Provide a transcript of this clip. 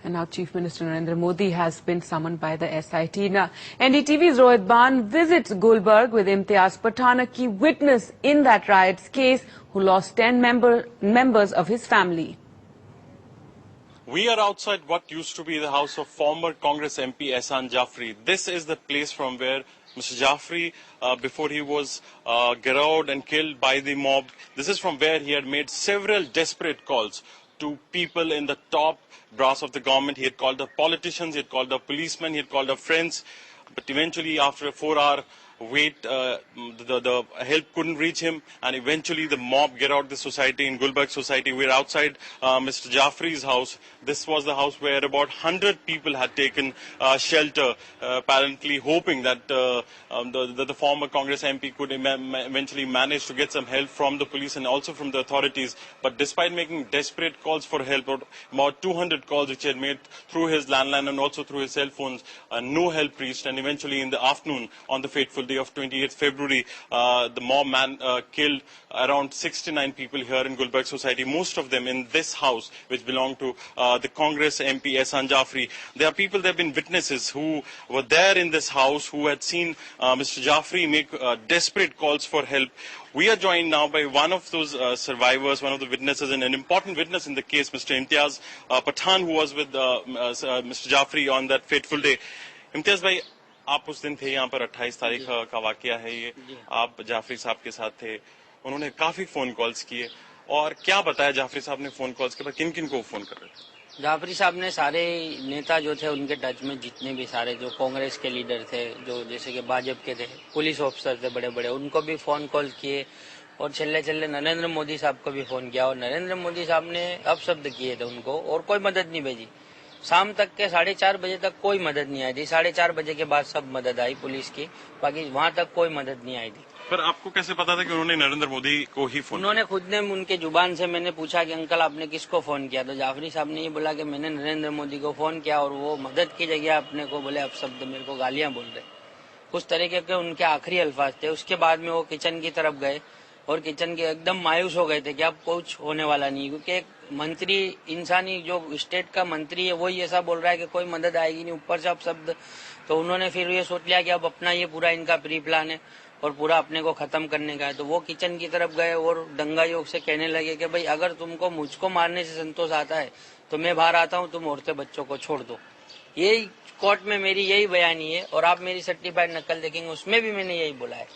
And now Chief Minister Narendra Modi has been summoned by the SIT. Now, NDTV's Rohit Ban visits Gulbarg with Imtiaz Pathan, a key witness in that riots case, who lost 10 members of his family. We are outside what used to be the house of former Congress MP Ehsan Jafri. This is the place from where Mr. Jafri, before he was garrotted and killed by the mob, this is from where he had made several desperate calls to people in the top brass of the government. He had called up politicians, he had called up policemen, he had called up friends. But eventually, after a 4-hour wait, the help couldn't reach him, and eventually the mob get out the society in Gulbarg society. We're outside Mr. Jafri's house. This was the house where about 100 people had taken shelter, apparently hoping that the former Congress MP could eventually manage to get some help from the police and also from the authorities. But despite making desperate calls for help, about 200 calls which he had made through his landline and also through his cell phones, no help reached. And eventually in the afternoon, on the fateful day of 28th February, the mob killed around 69 people here in Gulbarg society, most of them in this house, which belonged to the Congress MP Ehsan Jafri. There are people, there have been witnesses who were there in this house, who had seen Mr. Jafri make desperate calls for help. We are joined now by one of those survivors, one of the witnesses, and an important witness in the case, Mr. Imtiaz Pathan, who was with Mr. Jafri on that fateful day. Imtiaz bhai, आप उस दिन थे यहाँ पर 28 तारीख का वाकया है ये, आप जाफरी साहब के साथ थे, उन्होंने काफी फोन कॉल्स किए, और क्या बताया जाफरी साहब ने फोन कॉल्स के बाद, किन किन को फोन कर रहे थे? जाफरी साहब ने सारे नेता जो थे उनके टच में, जितने भी सारे जो कांग्रेस के लीडर थे, जो जैसे कि भाजपा के थे, पुलिस ऑफिसर थे बड़े बड़े, उनको भी फोन कॉल किए, और छल्ले नरेंद्र मोदी साहब को भी फोन किया, और नरेंद्र मोदी साहब ने अपशब्द किए थे उनको, और कोई मदद नहीं भेजी। शाम तक के 4:30 बजे तक कोई मदद नहीं आई थी। 4:30 बजे के बाद सब मदद आई पुलिस की, बाकी वहां तक कोई मदद नहीं आई थी। पर आपको कैसे पता था कि उन्होंने नरेंद्र मोदी को ही फोन? उन्होंने खुद ने, उनके जुबान से मैंने पूछा कि अंकल आपने किसको फोन किया, तो जाफरी साहब ने ये बोला कि मैंने नरेंद्र मोदी को फोन किया, और वो मदद की जगह अपने को बोले अपशब्द, मेरे को गालियां बोल रहे, उस तरीके के उनके आखिरी अल्फाज थे। उसके बाद में वो किचन की तरफ गए, और किचन के एकदम मायूस हो गए थे कि अब कुछ होने वाला नहीं, क्योंकि एक मंत्री, इंसानी जो स्टेट का मंत्री है, वही ऐसा बोल रहा है कि कोई मदद आएगी नहीं, ऊपर से अब शब्द। तो उन्होंने फिर ये सोच लिया कि अब अपना ये पूरा इनका प्री प्लान है और पूरा अपने को खत्म करने का है। तो वो किचन की तरफ गए और दंगा योग से कहने लगे कि भाई अगर तुमको मुझको मारने से संतोष आता है तो मैं बाहर आता हूँ, तुम औरतें बच्चों को छोड़ दो। यही कोर्ट में मेरी यही बयानी है, और आप मेरी सर्टिफाइड नकल देखेंगे, उसमें भी मैंने यही बोला है।